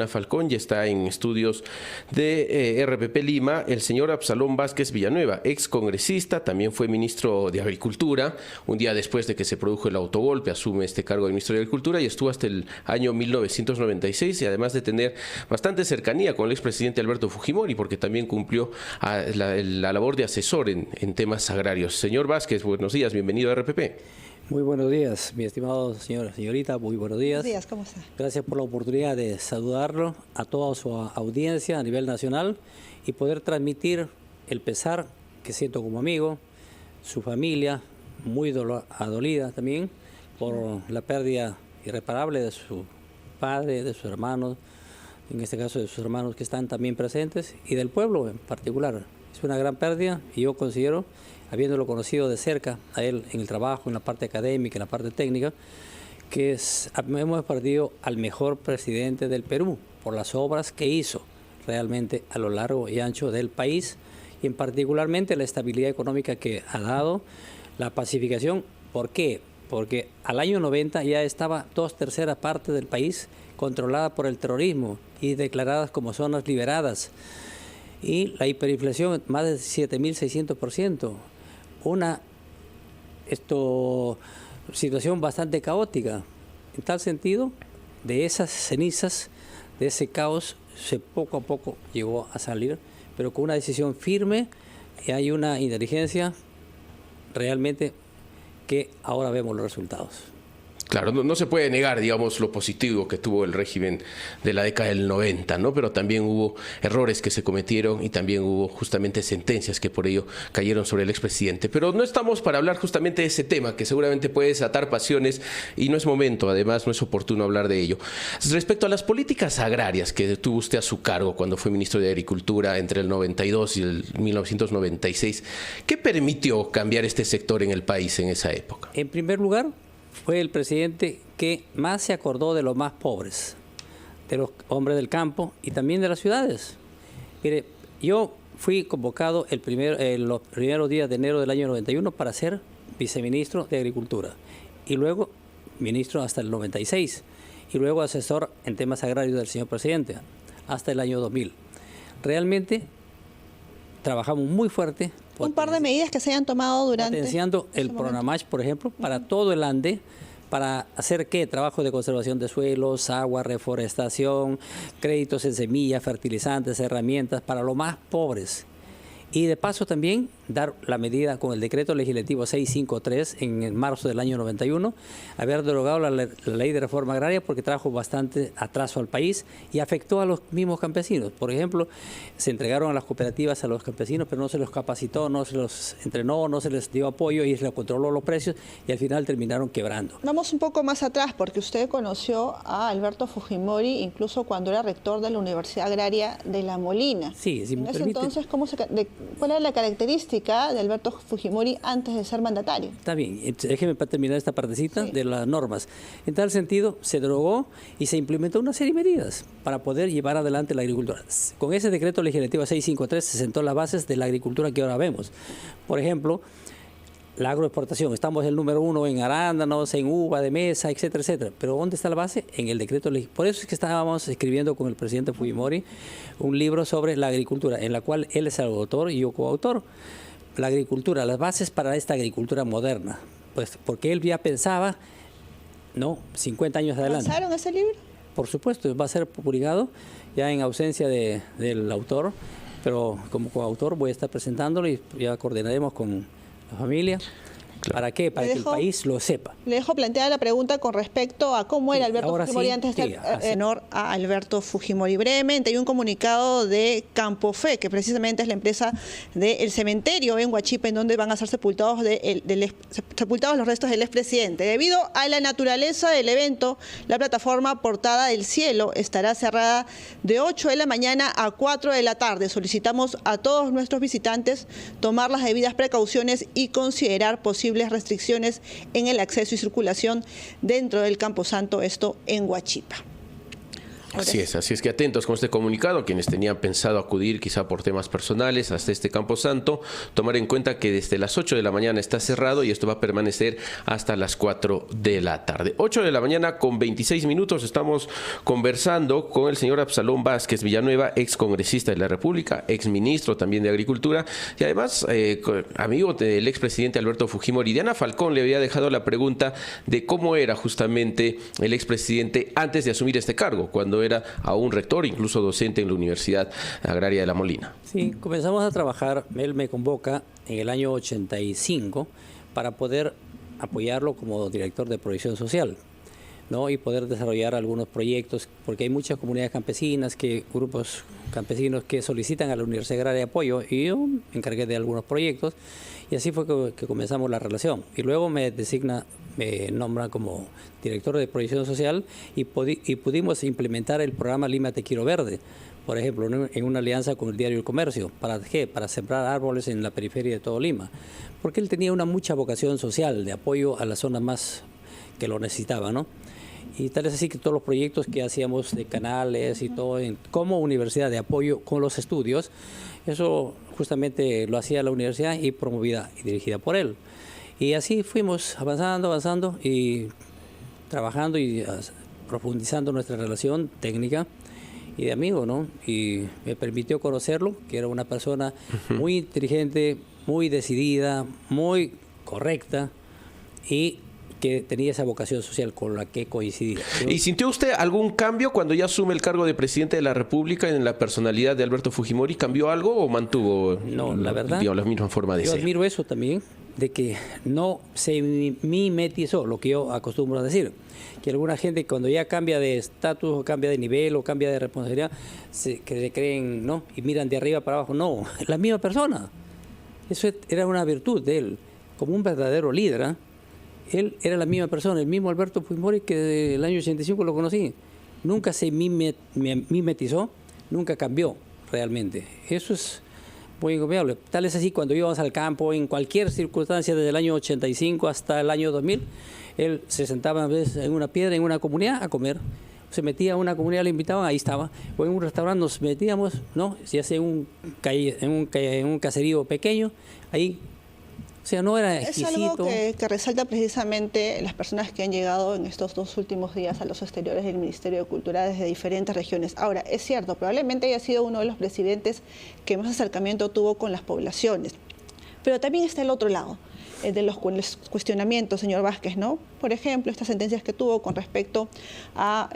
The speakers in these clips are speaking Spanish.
Falcón, ya está en estudios de RPP Lima, el señor Absalón Vázquez Villanueva, ex congresista, también fue ministro de Agricultura. Un día después de que se produjo el autogolpe, asume este cargo de ministro de Agricultura y estuvo hasta el año 1996, y además de tener bastante cercanía con el expresidente Alberto Fujimori, porque también cumplió la labor de asesor en temas agrarios. Señor Vázquez, buenos días, bienvenido a RPP. Muy buenos días, mi estimado señorita, muy buenos días. Buenos días, ¿cómo está? Gracias por la oportunidad de saludarlo a toda su audiencia a nivel nacional y poder transmitir el pesar que siento como amigo, su familia, muy adolida también por la pérdida irreparable de su padre, de sus hermanos, en este caso de sus hermanos que están también presentes y del pueblo en particular. Es una gran pérdida y yo considero, habiéndolo conocido de cerca a él en el trabajo, en la parte académica, en la parte técnica, que hemos perdido al mejor presidente del Perú por las obras que hizo realmente a lo largo y ancho del país y en particularmente la estabilidad económica que ha dado, la pacificación. ¿Por qué? Porque al año 90 ya estaba 2/3 partes del país controlada por el terrorismo y declaradas como zonas liberadas. Y la hiperinflación más de 7.600%. Una situación bastante caótica. En tal sentido, de esas cenizas, de ese caos, se poco a poco llegó a salir, pero con una decisión firme y hay una inteligencia realmente que ahora vemos los resultados. Claro, no se puede negar, digamos, lo positivo que tuvo el régimen de la década del 90, ¿no? Pero también hubo errores que se cometieron y también hubo justamente sentencias que por ello cayeron sobre el expresidente. Pero no estamos para hablar justamente de ese tema, que seguramente puede desatar pasiones y no es momento, además no es oportuno hablar de ello. Respecto a las políticas agrarias que tuvo usted a su cargo cuando fue ministro de Agricultura entre el 92 y el 1996, ¿qué permitió cambiar este sector en el país en esa época? En primer lugar, fue el presidente que más se acordó de los más pobres, de los hombres del campo y también de las ciudades. Mire, yo fui convocado los primeros días de enero del año 91 para ser viceministro de Agricultura y luego ministro hasta el 96 y luego asesor en temas agrarios del señor presidente hasta el año 2000. Realmente trabajamos muy fuerte. Un par de medidas que se hayan tomado durante... Potenciando el Pronamach, por ejemplo, para todo el Ande, para hacer ¿qué? Trabajo de conservación de suelos, agua, reforestación, créditos en semillas, fertilizantes, herramientas para los más pobres. Y de paso también dar la medida con el decreto legislativo 653 en marzo del año 91, haber derogado la ley de reforma agraria porque trajo bastante atraso al país y afectó a los mismos campesinos. Por ejemplo, se entregaron a las cooperativas a los campesinos, pero no se los capacitó, no se los entrenó, no se les dio apoyo y se les controló los precios y al final terminaron quebrando. Vamos un poco más atrás porque usted conoció a Alberto Fujimori incluso cuando era rector de la Universidad Agraria de La Molina. Sí, si me permite. entonces, ¿cuál era la característica de Alberto Fujimori antes de ser mandatario? Está bien, déjeme para terminar esta partecita de las normas. En tal sentido, se derogó y se implementó una serie de medidas para poder llevar adelante la agricultura. Con ese decreto legislativo 653 se sentó las bases de la agricultura que ahora vemos. Por ejemplo, la agroexportación. Estamos el número 1 en arándanos, en uva de mesa, etcétera, etcétera. Pero ¿dónde está la base? En el decreto legislativo. Por eso es que estábamos escribiendo con el presidente Fujimori un libro sobre la agricultura, en la cual él es el autor y yo coautor. La agricultura, las bases para esta agricultura moderna. Pues porque él ya pensaba, ¿no? 50 años adelante. ¿Lanzaron ese libro? Por supuesto, va a ser publicado ya en ausencia del autor, pero como coautor voy a estar presentándolo y ya coordinaremos con la familia. Claro. ¿Para qué? Para que el país lo sepa. Le dejo planteada la pregunta con respecto a cómo era Alberto Fujimori antes de estar honor a Alberto Fujimori. Brevemente, hay un comunicado de Campofe, que precisamente es la empresa del cementerio en Huachipa, en donde van a ser sepultados los restos del expresidente. Debido a la naturaleza del evento, la plataforma Portada del Cielo estará cerrada de 8 de la mañana a 4 de la tarde. Solicitamos a todos nuestros visitantes tomar las debidas precauciones y considerar posibles restricciones en el acceso y circulación dentro del Camposanto, esto en Huachipa. Así es que atentos con este comunicado, quienes tenían pensado acudir quizá por temas personales hasta este Camposanto, tomar en cuenta que desde las 8 de la mañana está cerrado y esto va a permanecer hasta las 4 de la tarde. 8 de la mañana con 26 minutos estamos conversando con el señor Absalón Vázquez Villanueva, ex congresista de la República, ex ministro también de Agricultura y además amigo del expresidente Alberto Fujimori. Diana Falcón le había dejado la pregunta de cómo era justamente el expresidente antes de asumir este cargo, cuando era aún rector, incluso docente en la Universidad Agraria de La Molina. Sí, comenzamos a trabajar, él me convoca en el año 85 para poder apoyarlo como director de Provisión Social, ¿no? Y poder desarrollar algunos proyectos, porque hay muchas comunidades campesinas, grupos campesinos que solicitan a la Universidad Agraria apoyo, y yo me encargué de algunos proyectos, y así fue que comenzamos la relación. Y luego me nombra como director de Provisión Social y pudimos implementar el programa Lima Te Quiero Verde, por ejemplo, en una alianza con el diario El Comercio. ¿Para qué? Para sembrar árboles en la periferia de todo Lima, porque él tenía mucha vocación social de apoyo a las zonas más que lo necesitaban, ¿no? Y tal es así que todos los proyectos que hacíamos de canales y todo, como universidad de apoyo con los estudios, eso justamente lo hacía la universidad y promovida y dirigida por él. Y así fuimos avanzando y trabajando y profundizando nuestra relación técnica y de amigo, ¿no? Y me permitió conocerlo, que era una persona muy inteligente, muy decidida, muy correcta y que tenía esa vocación social con la que coincidía. ¿Y sintió usted algún cambio cuando ya asume el cargo de presidente de la República en la personalidad de Alberto Fujimori? ¿Cambió algo o mantuvo la verdad, la misma forma de ser? Yo admiro eso también, de que no se mimetizó, lo que yo acostumbro a decir, que alguna gente cuando ya cambia de estatus o cambia de nivel o cambia de responsabilidad, que se creen, ¿no? Y miran de arriba para abajo. No, la misma persona. Eso era una virtud de él, como un verdadero líder, ¿eh? Él era la misma persona, el mismo Alberto Fujimori que del año 85 lo conocí. Nunca se mimetizó, nunca cambió realmente. Eso es muy incomiable. Tal es así, cuando íbamos al campo, en cualquier circunstancia, desde el año 85 hasta el año 2000, él se sentaba a veces en una piedra, en una comunidad, a comer. Se metía a una comunidad, le invitaban, ahí estaba. O en un restaurante nos metíamos, ¿no? Se hace en un caserío pequeño, ahí. O sea, no era exquisito. Es algo que resalta precisamente las personas que han llegado en estos 2 últimos días a los exteriores del Ministerio de Cultura desde diferentes regiones. Ahora, es cierto, probablemente haya sido uno de los presidentes que más acercamiento tuvo con las poblaciones. Pero también está el otro lado, de los cuestionamientos, señor Vázquez, ¿no? Por ejemplo, estas sentencias que tuvo con respecto a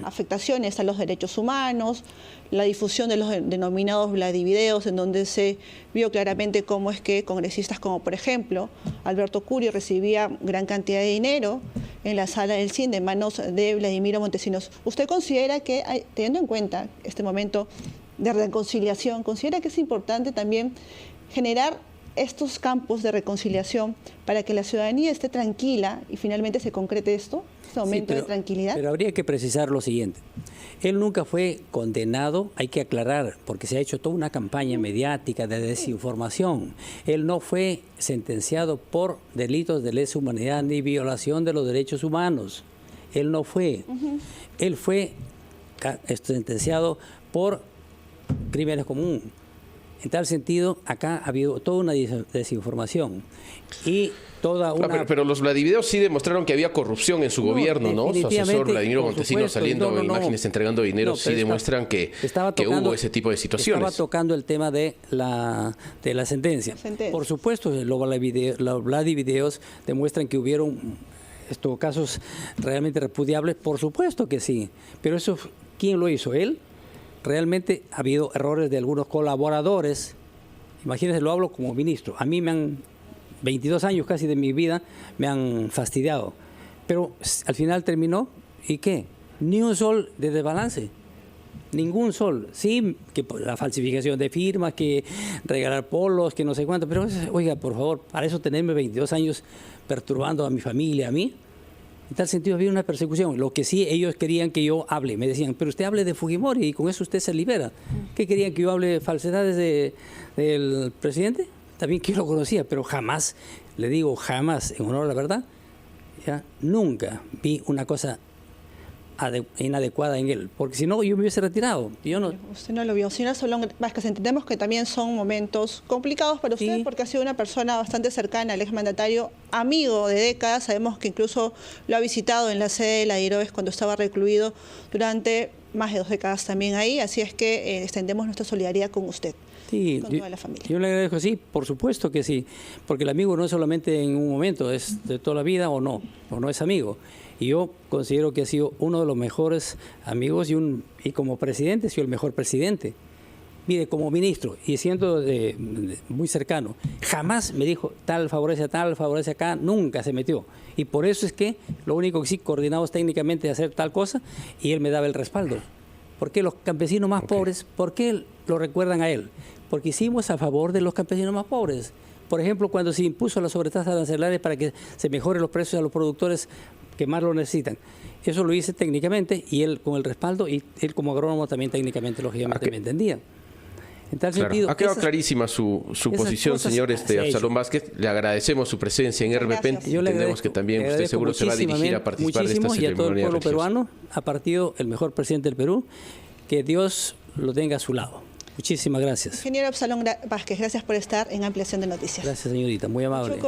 afectaciones a los derechos humanos, la difusión de los denominados Vladivideos, en donde se vio claramente cómo es que congresistas como, por ejemplo, Alberto Curio recibía gran cantidad de dinero en la sala del CIN de manos de Vladimiro Montesinos. ¿Usted considera que, teniendo en cuenta este momento de reconciliación, considera que es importante también generar estos campos de reconciliación para que la ciudadanía esté tranquila y finalmente se concrete este momento de tranquilidad? Pero habría que precisar lo siguiente. Él nunca fue condenado, hay que aclarar, porque se ha hecho toda una campaña mediática de desinformación. Él no fue sentenciado por delitos de lesa humanidad ni violación de los derechos humanos. Él no fue. Él fue sentenciado por crímenes comunes. En tal sentido, acá ha habido toda una desinformación y toda una... Pero los Vladivideos sí demostraron que había corrupción en su gobierno, ¿no? Su asesor Vladimiro Montesinos saliendo imágenes entregando dinero sí demuestran que hubo ese tipo de situaciones. Estaba tocando el tema de la sentencia. Por supuesto, los Vladivideos demuestran que hubieron estos casos realmente repudiables, por supuesto que sí. Pero eso, ¿quién lo hizo? ¿Él? Realmente ha habido errores de algunos colaboradores. Imagínense, lo hablo como ministro. A mí 22 años casi de mi vida me han fastidiado. Pero al final terminó, ¿y qué? Ni un sol de desbalance. Ningún sol. Sí, que la falsificación de firmas, que regalar polos, que no sé cuánto. Pero, oiga, por favor, para eso tenerme 22 años perturbando a mi familia, a mí. En tal sentido había una persecución. Lo que sí ellos querían que yo hable. Me decían, pero usted hable de Fujimori y con eso usted se libera. ¿Qué querían? ¿Que yo hable de falsedades del presidente? También que yo lo conocía, pero jamás, le digo jamás, en honor a la verdad, ya nunca vi una cosa inadecuada en él, porque si no yo me hubiese retirado. Yo no. Usted no lo vio. Señor Absalón Vázquez, entendemos que también son momentos complicados para usted, porque ha sido una persona bastante cercana al exmandatario, amigo de décadas. Sabemos que incluso lo ha visitado en la sede de la DIROES cuando estaba recluido durante más de 2 décadas también ahí, así es que extendemos nuestra solidaridad con usted. Sí, con toda la familia. Yo le agradezco, sí, por supuesto que sí, porque el amigo no es solamente en un momento, es de toda la vida o no es amigo. Y yo considero que ha sido uno de los mejores amigos y como presidente ha sido el mejor presidente. Mire, como ministro, y siendo muy cercano, jamás me dijo tal favorece acá, nunca se metió. Y por eso es que lo único que sí coordinamos técnicamente de hacer tal cosa, y él me daba el respaldo. ¿Por qué los campesinos más pobres, por qué lo recuerdan a él? Porque hicimos a favor de los campesinos más pobres. Por ejemplo, cuando se impuso la sobretasa arancelaria para que se mejoren los precios a los productores que más lo necesitan. Eso lo hice técnicamente y él con el respaldo, y él como agrónomo también técnicamente, lógicamente, me entendía. En tal sentido, ha quedado clarísima su posición, cosas, señor Absalón Vázquez. Le agradecemos su presencia en RPP. Entendemos que también usted seguro se va a dirigir a participar de esta ceremonia. Y a todo el pueblo peruano ha partido el mejor presidente del Perú. Que Dios lo tenga a su lado. Muchísimas gracias. Ingeniero Absalón Vázquez, gracias por estar en Ampliación de Noticias. Gracias, señorita, muy amable.